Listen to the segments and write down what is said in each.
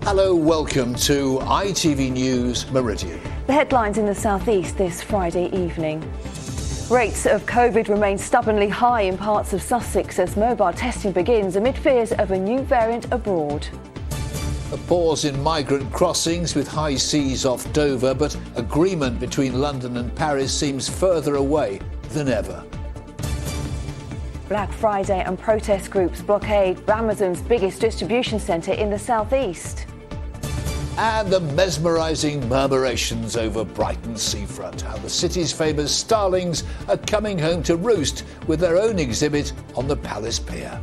Hello, welcome to ITV News Meridian. The headlines in the southeast this Friday evening. Rates of COVID remain stubbornly high in parts of Sussex as mobile testing begins amid fears of a new variant abroad. A pause in migrant crossings with high seas off Dover, but agreement between London and Paris seems further away than ever. Black Friday and protest groups blockade Amazon's biggest distribution centre in the southeast. And the mesmerising murmurations over Brighton's seafront. How the city's famous starlings are coming home to roost with their own exhibit on the Palace Pier.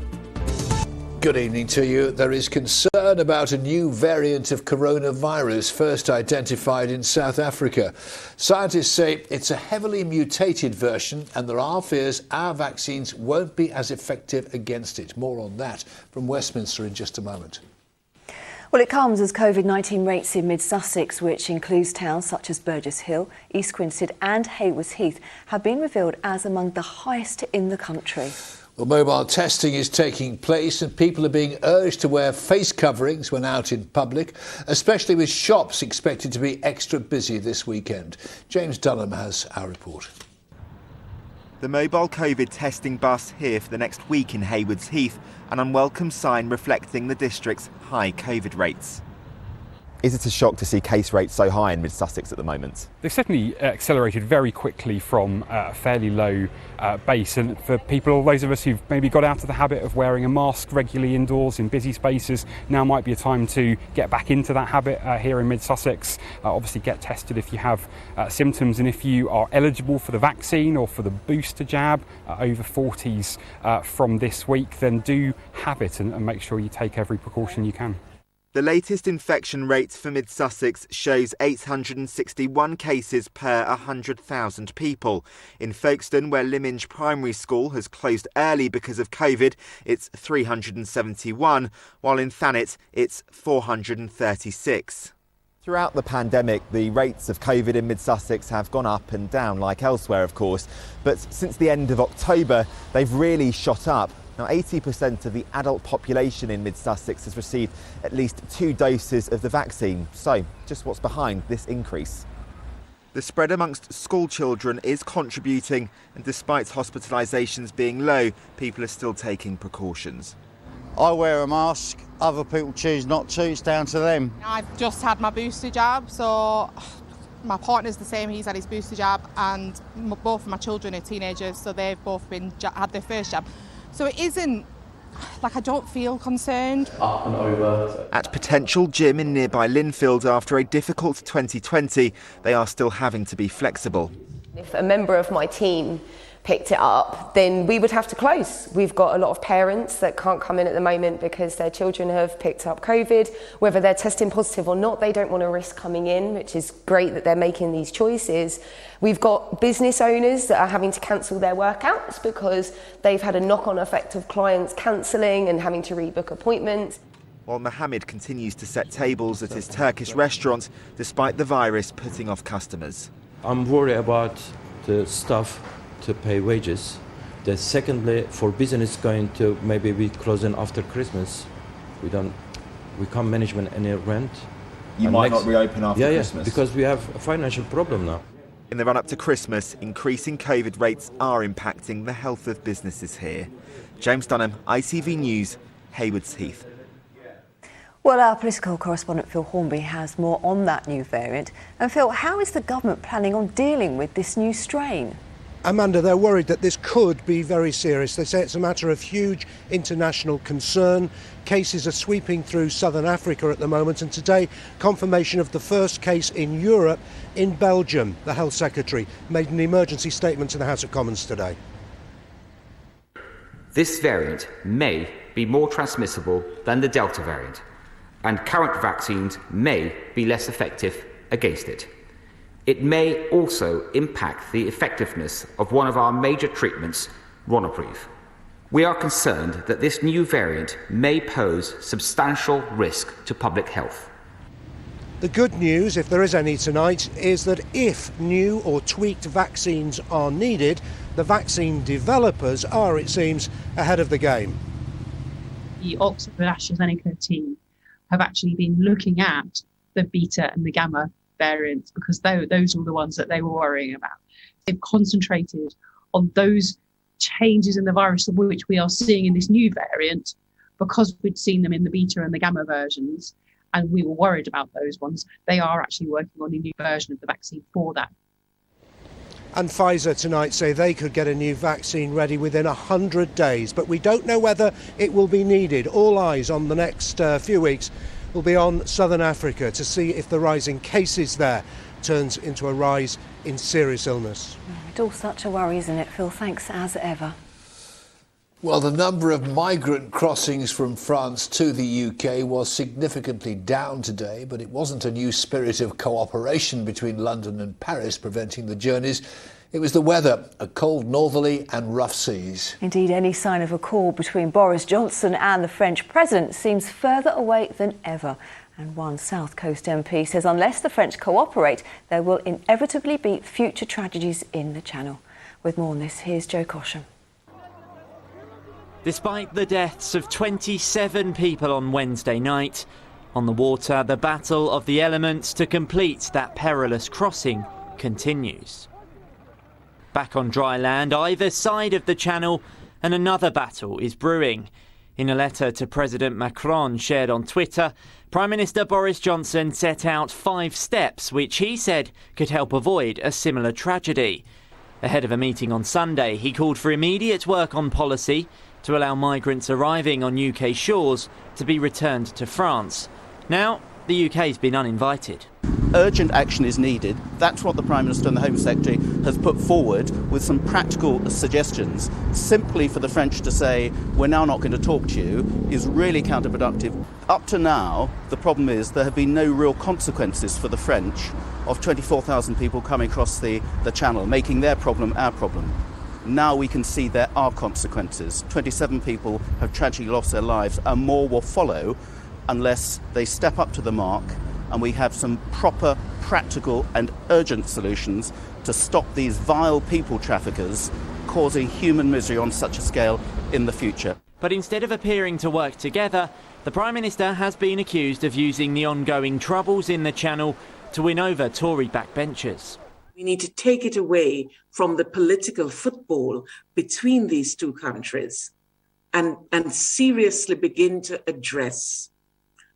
Good evening to you. There is concern about a new variant of coronavirus first identified in South Africa. Scientists say it's a heavily mutated version and there are fears our vaccines won't be as effective against it. More on that from Westminster in just a moment. Well, it comes as COVID-19 rates in mid-Sussex, which includes towns such as Burgess Hill, East Grinstead and Haywards Heath, have been revealed as among the highest in the country. Well, mobile testing is taking place and people are being urged to wear face coverings when out in public, especially with shops expected to be extra busy this weekend. James Dunham has our report. The mobile COVID testing bus here for the next week in Haywards Heath, an unwelcome sign reflecting the district's high COVID rates. Is it a shock to see case rates so high in mid-Sussex at the moment? They've certainly accelerated very quickly from a fairly low base, and for people, those of us who've maybe got out of the habit of wearing a mask regularly indoors in busy spaces, now might be a time to get back into that habit here in mid-Sussex. Obviously get tested if you have symptoms, and if you are eligible for the vaccine or for the booster jab, over 40s from this week, then do have it and make sure you take every precaution you can. The latest infection rate for mid-Sussex shows 861 cases per 100,000 people. In Folkestone, where Lyminge Primary School has closed early because of COVID, it's 371, while in Thanet it's 436. Throughout the pandemic, the rates of COVID in mid-Sussex have gone up and down like elsewhere, of course. But since the end of October, they've really shot up. Now, 80% of the adult population in mid-Sussex has received at least 2 doses of the vaccine. So, just what's behind this increase? The spread amongst school children is contributing, and despite hospitalisations being low, people are still taking precautions. I wear a mask, other people choose not to, it's down to them. I've just had my booster jab, so my partner's the same, he's had his booster jab, and both of my children are teenagers, so they've both had their first jab. So it isn't, I don't feel concerned. Up and over. At Potential Gym in nearby Linfield, after a difficult 2020, they are still having to be flexible. If a member of my team picked it up, then we would have to close. We've got a lot of parents that can't come in at the moment because their children have picked up COVID. Whether they're testing positive or not, they don't want to risk coming in, which is great that they're making these choices. We've got business owners that are having to cancel their workouts because they've had a knock-on effect of clients cancelling and having to rebook appointments. While Mohammed continues to set tables at his Turkish restaurant, despite the virus putting off customers. I'm worried about the staff to pay wages. Then secondly, for business going to maybe be closing after Christmas, we can't manage any rent. You might not reopen after Christmas? Yeah, because we have a financial problem now. In the run-up to Christmas, increasing COVID rates are impacting the health of businesses here. James Dunham, ITV News, Haywards Heath. Well, our political correspondent Phil Hornby has more on that new variant. And Phil, how is the government planning on dealing with this new strain? Amanda, they're worried that this could be very serious. They say it's a matter of huge international concern. Cases are sweeping through southern Africa at the moment, and today confirmation of the first case in Europe in Belgium. The Health Secretary made an emergency statement to the House of Commons today. This variant may be more transmissible than the Delta variant, and current vaccines may be less effective against it. It may also impact the effectiveness of one of our major treatments, Ronapreve. We are concerned that this new variant may pose substantial risk to public health. The good news, if there is any tonight, is that if new or tweaked vaccines are needed, the vaccine developers are, it seems, ahead of the game. The Oxford AstraZeneca team have actually been looking at the beta and the gamma variants, because those were the ones that they were worrying about. They've concentrated on those changes in the virus of which we are seeing in this new variant, because we'd seen them in the beta and the gamma versions, and we were worried about those ones. They are actually working on a new version of the vaccine for that. And Pfizer tonight say they could get a new vaccine ready within 100 days, but we don't know whether it will be needed. All eyes on the next few weeks will be on Southern Africa to see if the rise in cases there turns into a rise in serious illness. It's all such a worry, isn't it, Phil? Thanks as ever. Well, the number of migrant crossings from France to the UK was significantly down today, but it wasn't a new spirit of cooperation between London and Paris preventing the journeys. It was the weather, a cold northerly and rough seas. Indeed, any sign of a call between Boris Johnson and the French president seems further away than ever. And one South Coast MP says unless the French cooperate, there will inevitably be future tragedies in the Channel. With more on this, here's Joe Cosham. Despite the deaths of 27 people on Wednesday night, on the water, the battle of the elements to complete that perilous crossing continues. Back on dry land, either side of the Channel, and another battle is brewing. In a letter to President Macron shared on Twitter, Prime Minister Boris Johnson set out 5 steps which he said could help avoid a similar tragedy. Ahead of a meeting on Sunday, he called for immediate work on policy to allow migrants arriving on UK shores to be returned to France. Now, the UK's been uninvited. Urgent action is needed. That's what the Prime Minister and the Home Secretary has put forward, with some practical suggestions. Simply for the French to say, we're now not going to talk to you, is really counterproductive. Up to now, the problem is there have been no real consequences for the French of 24,000 people coming across the Channel, making their problem our problem. Now we can see there are consequences. 27 people have tragically lost their lives, and more will follow unless they step up to the mark and we have some proper, practical and urgent solutions to stop these vile people traffickers causing human misery on such a scale in the future. But instead of appearing to work together, the Prime Minister has been accused of using the ongoing troubles in the Channel to win over Tory backbenchers. We need to take it away from the political football between these two countries and seriously begin to address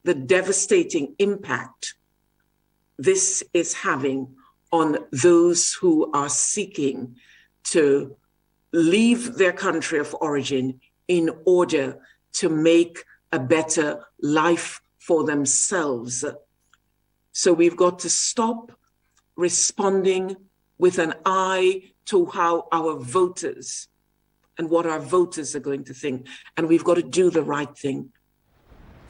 the devastating impact this is having on those who are seeking to leave their country of origin in order to make a better life for themselves. So we've got to stop responding with an eye to how our voters and what our voters are going to think. And we've got to do the right thing.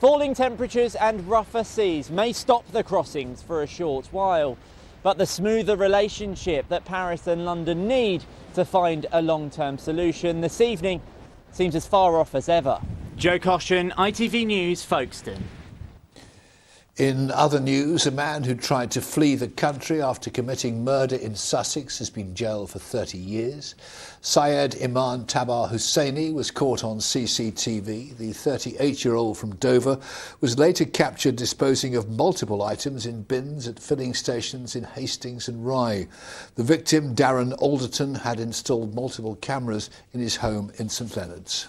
Falling temperatures and rougher seas may stop the crossings for a short while, but the smoother relationship that Paris and London need to find a long-term solution this evening seems as far off as ever. Joe Cosham, ITV News, Folkestone. In other news, a man who tried to flee the country after committing murder in Sussex has been jailed for 30 years. Syed Iman Tabar Husseini was caught on CCTV. The 38-year-old from Dover was later captured disposing of multiple items in bins at filling stations in Hastings and Rye. The victim, Darren Alderton, had installed multiple cameras in his home in St Leonard's.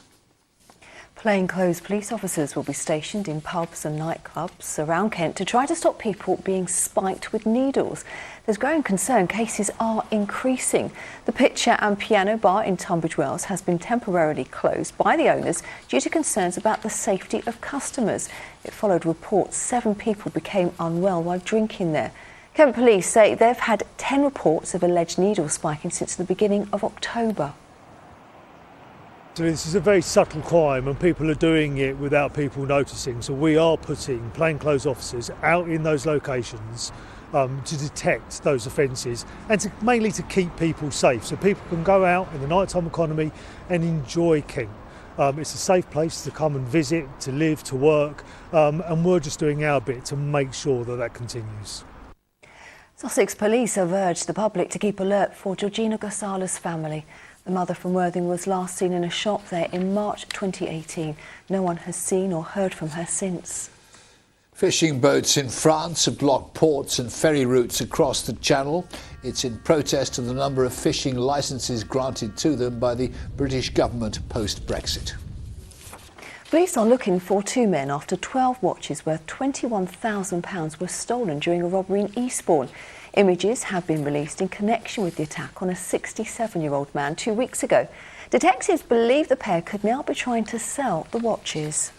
Plainclothes police officers will be stationed in pubs and nightclubs around Kent to try to stop people being spiked with needles. There's growing concern cases are increasing. The Picture and Piano Bar in Tunbridge Wells has been temporarily closed by the owners due to concerns about the safety of customers. It followed reports 7 people became unwell while drinking there. Kent police say they've had 10 reports of alleged needle spiking since the beginning of October. This is a very subtle crime and people are doing it without people noticing, so we are putting plainclothes officers out in those locations to detect those offences and mainly to keep people safe, so people can go out in the nighttime economy and enjoy Kent. It's a safe place to come and visit, to live, to work, and we're just doing our bit to make sure that that continues. Sussex police have urged the public to keep alert for Georgina Gonzalez's family. The mother from Worthing was last seen in a shop there in March 2018. No one has seen or heard from her since. Fishing boats in France have blocked ports and ferry routes across the Channel. It's in protest to the number of fishing licences granted to them by the British government post-Brexit. Police are looking for two men after 12 watches worth £21,000 were stolen during a robbery in Eastbourne. Images have been released in connection with the attack on a 67-year-old man 2 weeks ago. Detectives believe the pair could now be trying to sell the watches.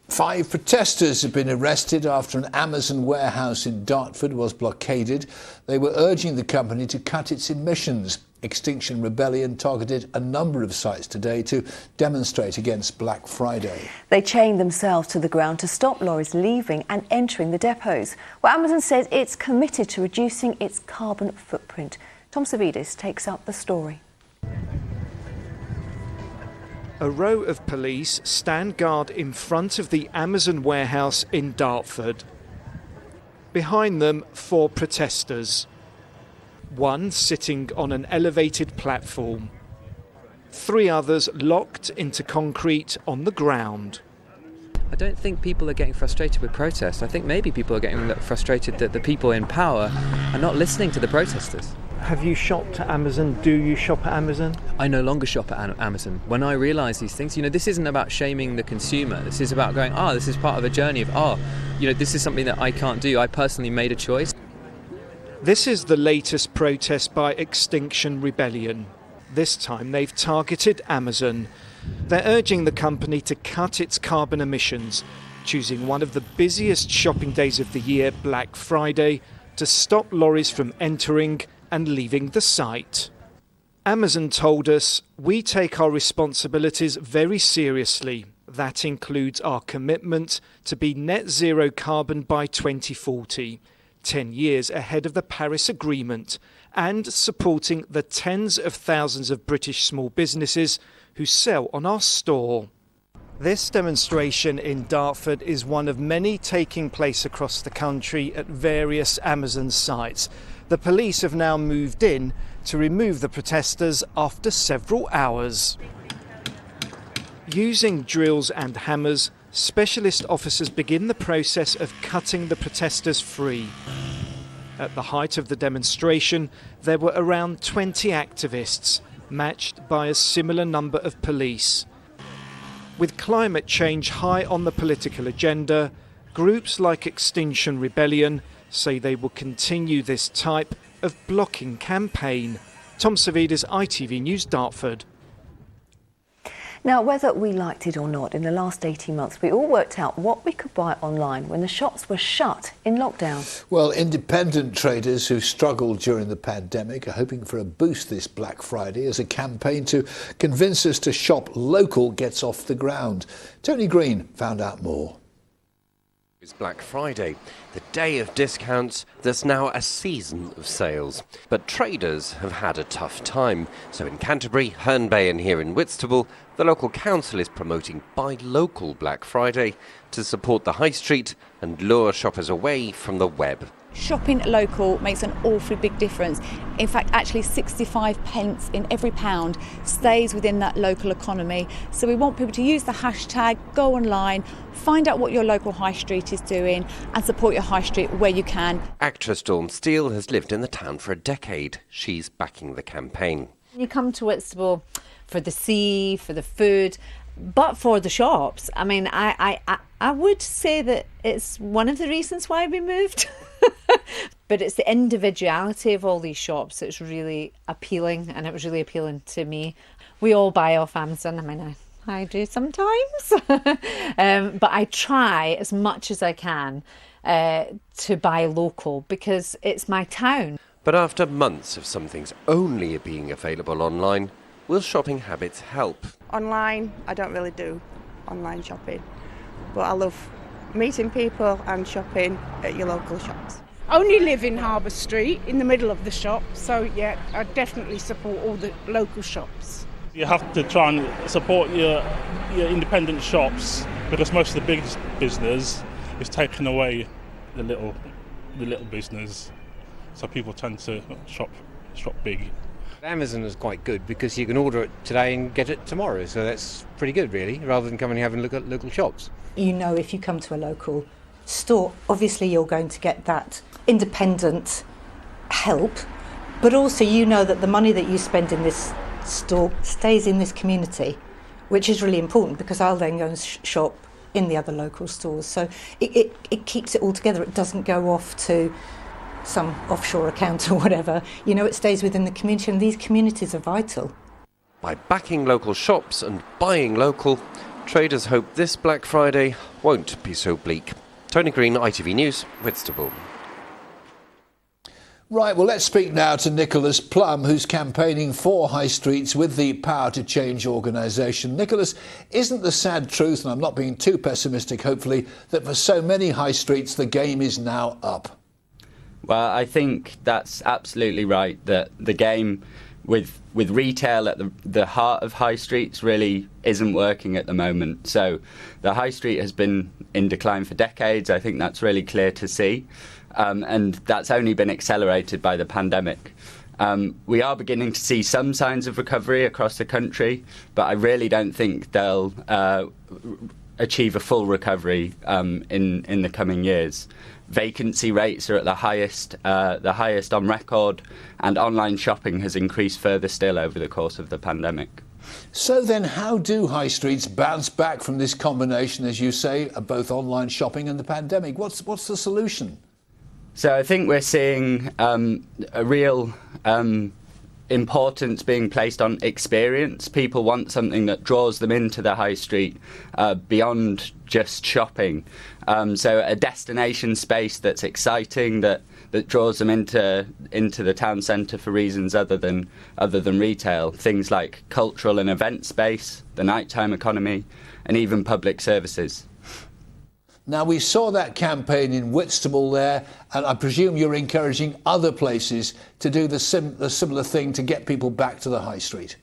5 protesters have been arrested after an Amazon warehouse in Dartford was blockaded. They were urging the company to cut its emissions. Extinction Rebellion targeted a number of sites today to demonstrate against Black Friday. They chained themselves to the ground to stop lorries leaving and entering the depots. Well, Amazon says it's committed to reducing its carbon footprint. Tom Savidis takes up the story. A row of police stand guard in front of the Amazon warehouse in Dartford. Behind them, 4 protesters. One sitting on an elevated platform. 3 others locked into concrete on the ground. I don't think people are getting frustrated with protests. I think maybe people are getting frustrated that the people in power are not listening to the protesters. Have you shopped at Amazon? Do you shop at Amazon? I no longer shop at Amazon. When I realise these things, this isn't about shaming the consumer. This is about going, this is part of a journey of, this is something that I can't do. I personally made a choice. This is the latest protest by Extinction Rebellion. This time they've targeted Amazon. They're urging the company to cut its carbon emissions, choosing one of the busiest shopping days of the year, Black Friday, to stop lorries from entering and leaving the site. Amazon told us, "We take our responsibilities very seriously. That includes our commitment to be net zero carbon by 2040, 10 years ahead of the Paris Agreement, and supporting the tens of thousands of British small businesses who sell on our store." This demonstration in Dartford is one of many taking place across the country at various Amazon sites. The police have now moved in to remove the protesters after several hours. Using drills and hammers, specialist officers begin the process of cutting the protesters free. At the height of the demonstration, there were around 20 activists, matched by a similar number of police. With climate change high on the political agenda, groups like Extinction Rebellion say they will continue this type of blocking campaign. Tom Savidis, ITV News, Dartford. Now, whether we liked it or not, in the last 18 months, we all worked out what we could buy online when the shops were shut in lockdown. Well, independent traders who struggled during the pandemic are hoping for a boost this Black Friday as a campaign to convince us to shop local gets off the ground. Tony Green found out more. It's Black Friday, the day of discounts that's now a season of sales. But traders have had a tough time. So in Canterbury, Herne Bay and here in Whitstable, the local council is promoting Buy Local Black Friday to support the high street and lure shoppers away from the web. Shopping local makes an awfully big difference. In fact, actually 65 pence in every pound stays within that local economy. So we want people to use the hashtag, go online, find out what your local high street is doing and support your high street where you can. Actress Dawn Steele has lived in the town for a decade. She's backing the campaign. You come to Whitstable for the sea, for the food, but for the shops. I mean, I would say that it's one of the reasons why we moved. But it's the individuality of all these shops that's really appealing, and it was really appealing to me. We all buy off Amazon. I mean, I do sometimes. But I try as much as I can to buy local because it's my town. But after months of some things only being available online, will shopping habits help? Online, I don't really do online shopping, but I love meeting people and shopping at your local shops. I only live in Harbour Street, in the middle of the shop, so yeah, I definitely support all the local shops. You have to try and support your independent shops because most of the big business is taking away the little business, so people tend to shop big. Amazon is quite good because you can order it today and get it tomorrow, so that's pretty good really, rather than coming and having a look at local shops. You know, if you come to a local store, obviously you're going to get that independent help, but also you know that the money that you spend in this store stays in this community, which is really important because I'll then go and shop in the other local stores. So it keeps it all together. It doesn't go off to some offshore account or whatever. You know, it stays within the community, and these communities are vital. By backing local shops and buying local, traders hope this Black Friday won't be so bleak. Tony Green, ITV News, Whitstable. Right, well, let's speak now to Nicholas Plum, who's campaigning for high streets with the Power to Change organisation. Nicholas, isn't the sad truth, and I'm not being too pessimistic, hopefully, that for so many high streets the game is now up? Well, I think that's absolutely right, that the game with retail at the heart of high streets really isn't working at the moment. So the high street has been in decline for decades. I think that's really clear to see. And that's only been accelerated by the pandemic. We are beginning to see some signs of recovery across the country, but I really don't think they'll achieve a full recovery in the coming years. Vacancy rates are at the highest on record, and online shopping has increased further still over the course of the pandemic. So then how do high streets bounce back from this combination, as you say, of both online shopping and the pandemic? What's the solution? So I think we're seeing a real importance being placed on experience. People want something that draws them into the high street beyond just shopping. So a destination space that's exciting, that draws them into the town centre for reasons other than retail. Things like cultural and event space, the nighttime economy, and even public services. Now, we saw that campaign in Whitstable there, and I presume you're encouraging other places to do the similar thing to get people back to the high street.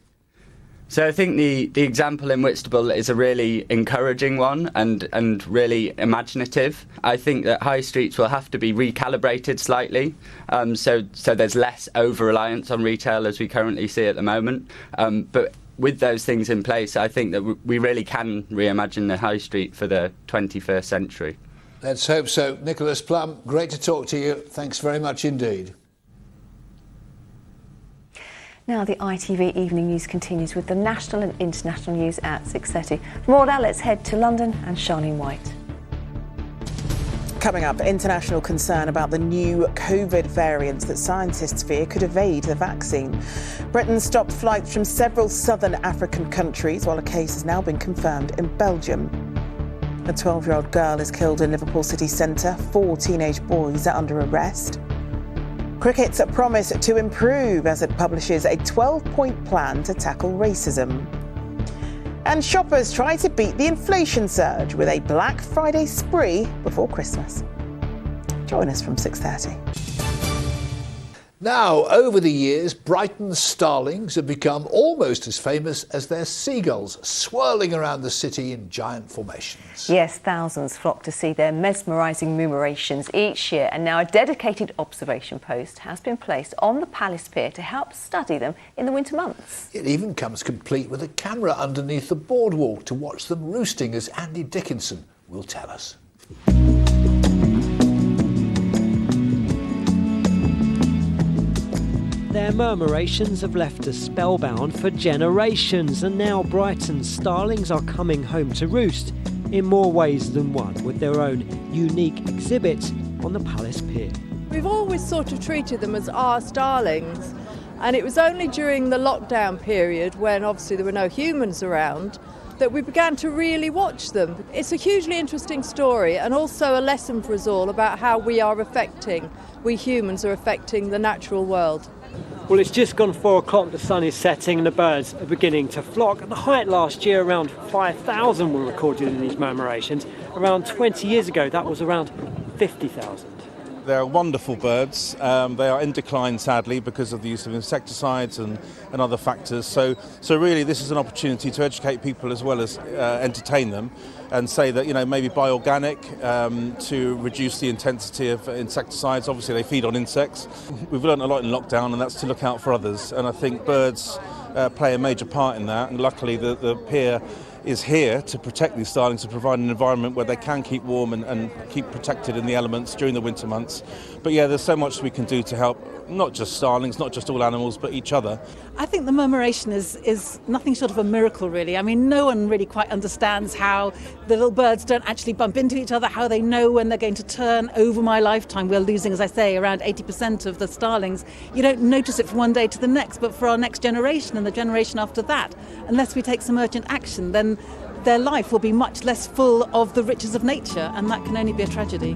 So I think the example in Whitstable is a really encouraging one and really imaginative. I think that high streets will have to be recalibrated slightly, so there's less over-reliance on retail as we currently see at the moment. But with those things in place, I think that we really can reimagine the high street for the 21st century. Let's hope so. Nicholas Plum, great to talk to you. Thanks very much indeed. Now the ITV Evening News continues with the national and international news at 6:30. For more now, let's head to London and Charlene White. Coming up, international concern about the new COVID variants that scientists fear could evade the vaccine. Britain stopped flights from several southern African countries, while a case has now been confirmed in Belgium. A 12-year-old girl is killed in Liverpool city centre. 4 teenage boys are under arrest. Cricket's promise to improve as it publishes a 12-point plan to tackle racism. And shoppers try to beat the inflation surge with a Black Friday spree before Christmas. Join us from 6:30. Now, over the years, Brighton's starlings have become almost as famous as their seagulls, swirling around the city in giant formations. Yes, thousands flock to see their mesmerising murmurations each year, and now a dedicated observation post has been placed on the Palace Pier to help study them in the winter months. It even comes complete with a camera underneath the boardwalk to watch them roosting, as Andy Dickinson will tell us. Their murmurations have left us spellbound for generations, and now Brighton's starlings are coming home to roost in more ways than one, with their own unique exhibit on the Palace Pier. We've always sort of treated them as our starlings, and it was only during the lockdown period, when obviously there were no humans around, that we began to really watch them. It's a hugely interesting story, and also a lesson for us all about how we humans are affecting the natural world. Well, it's just gone 4 o'clock, the sun is setting and the birds are beginning to flock. At the height last year, around 5,000 were recorded in these murmurations. Around 20 years ago, that was around 50,000. They're wonderful birds. They are in decline, sadly, because of the use of insecticides and other factors. So really, this is an opportunity to educate people as well as entertain them, and say that, maybe buy organic to reduce the intensity of insecticides. Obviously, they feed on insects. We've learned a lot in lockdown, and that's to look out for others. And I think birds play a major part in that. And luckily, the pier is here to protect these starlings, to provide an environment where they can keep warm and keep protected in the elements during the winter months. But yeah, there's so much we can do to help not just starlings, not just all animals, but each other. I think the murmuration is nothing short of a miracle, really. I mean, no one really quite understands how the little birds don't actually bump into each other, how they know when they're going to turn. Over my lifetime, we're losing, as I say, around 80% of the starlings. You don't notice it from one day to the next, but for our next generation and the generation after that, unless we take some urgent action, then their life will be much less full of the riches of nature, and that can only be a tragedy.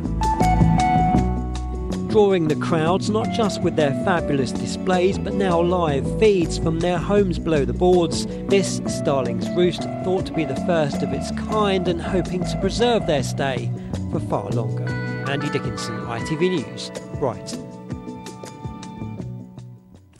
Drawing the crowds not just with their fabulous displays but now live feeds from their homes below the boards. This Starlings Roost thought to be the first of its kind and hoping to preserve their stay for far longer. Andy Dickinson, ITV News, Brighton.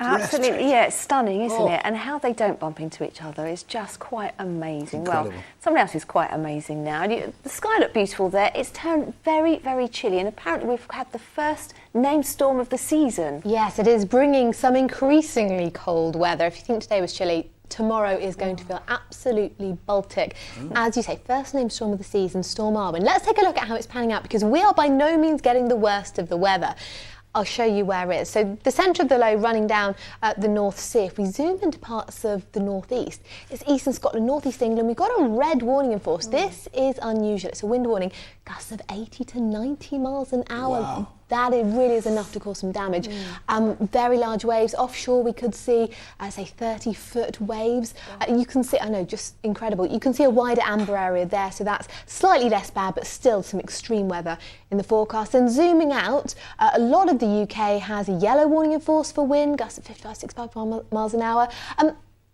Absolutely, yeah, it's stunning, isn't it? And how they don't bump into each other is just quite amazing. Incredible. Well, something else is quite amazing now. The sky looked beautiful there. It's turned very, very chilly, and apparently we've had the first named storm of the season. Yes, it is bringing some increasingly cold weather. If you think today was chilly, tomorrow is going to feel absolutely Baltic. As you say, first named storm of the season, Storm Arwen. Let's take a look at how it's panning out, because we are by no means getting the worst of the weather. I'll show you where it is. So the centre of the low running down the North Sea. If we zoom into parts of the northeast, it's eastern Scotland, northeast England. We've got a red warning in force. This is unusual. It's a wind warning, gusts of 80 to 90 miles an hour. Wow. That really is enough to cause some damage. Very large waves. Offshore we could see, say, 30-foot waves. You can see, I know, just incredible. You can see a wider amber area there, so that's slightly less bad, but still some extreme weather in the forecast. And zooming out, a lot of the UK has a yellow warning in force for wind, gusts at 55, 65 miles an hour.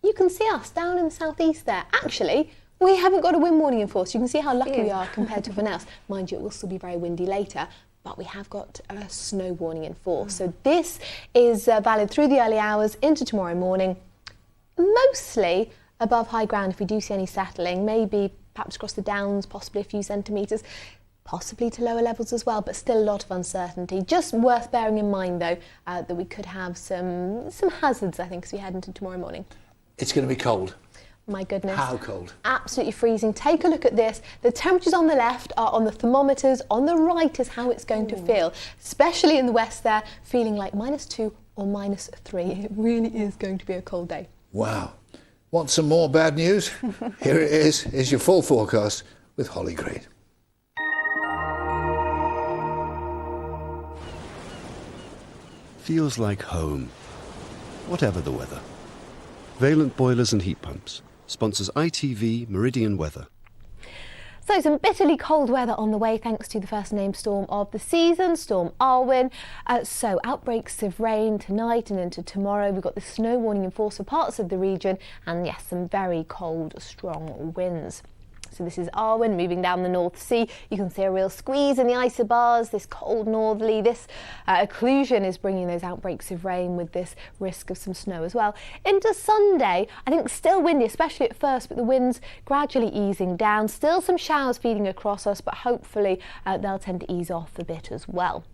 You can see us down in the southeast there. Actually, we haven't got a wind warning in force. You can see how lucky we are compared to everyone else. Mind you, it will still be very windy later, but we have got a snow warning in force. So this is valid through the early hours into tomorrow morning, mostly above high ground. If we do see any settling, maybe perhaps across the downs, possibly a few centimetres, possibly to lower levels as well, but still a lot of uncertainty. Just worth bearing in mind, though, that we could have some hazards, I think, as we head into tomorrow morning. It's going to be cold. My goodness. How cold? Absolutely freezing. Take a look at this. The temperatures on the left are on the thermometers. On the right is how it's going to feel, especially in the west there, feeling like -2 or -3. It really is going to be a cold day. Wow. Want some more bad news? Here it is. Here's your full forecast with Holly Green. Feels like home, whatever the weather. Valent Boilers and Heat Pumps sponsors ITV Meridian Weather. So some bitterly cold weather on the way thanks to the first named storm of the season, Storm Arwen. So outbreaks of rain tonight and into tomorrow. We've got the snow warning in force for parts of the region, and yes, some very cold, strong winds. So this is Arwen moving down the North Sea. You can see a real squeeze in the isobars, this cold northerly. This occlusion is bringing those outbreaks of rain with this risk of some snow as well. Into Sunday, I think still windy, especially at first, but the winds gradually easing down. Still some showers feeding across us, but hopefully they'll tend to ease off a bit as well.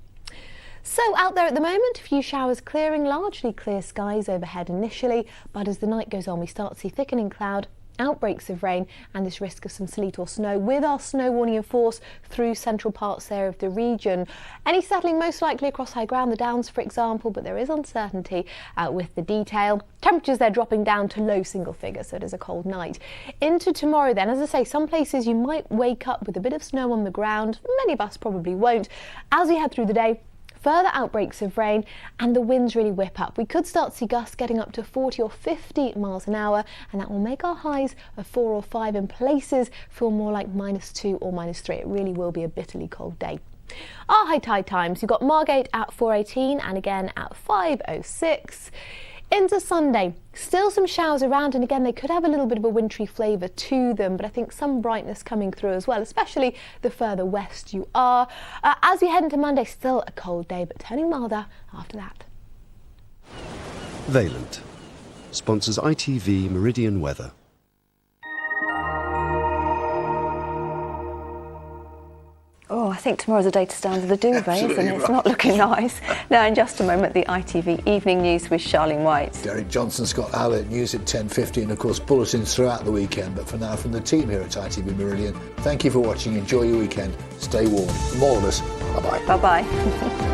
So out there at the moment, a few showers clearing, largely clear skies overhead initially, but as the night goes on, we start to see thickening cloud, outbreaks of rain and this risk of some sleet or snow, with our snow warning in force through central parts there of the region. Any settling most likely across high ground, the downs for example, but there is uncertainty with the detail. Temperatures there dropping down to low single figures, so it is a cold night. Into tomorrow then, as I say, some places you might wake up with a bit of snow on the ground. Many of us probably won't. As we head through the day, further outbreaks of rain and the winds really whip up. We could start to see gusts getting up to 40 or 50 miles an hour, and that will make our highs of 4 or 5 in places feel more like -2 or -3. It really will be a bitterly cold day. Our high tide times, you've got Margate at 4:18 and again at 5:06. Into Sunday, still some showers around, and again they could have a little bit of a wintry flavour to them, but I think some brightness coming through as well, especially the further west you are. As we head into Monday, still a cold day, but turning milder after that. Valent sponsors ITV Meridian Weather. Oh, think tomorrow's a day to stand under the duvet, isn't it? It's right. not looking nice. Now, in just a moment, the ITV Evening News with Charlene White. Derek Johnson, Scott Howlett, news at 10:50, and of course bulletins throughout the weekend. But for now, from the team here at ITV Meridian, thank you for watching. Enjoy your weekend. Stay warm. From all of us, bye-bye. Bye-bye.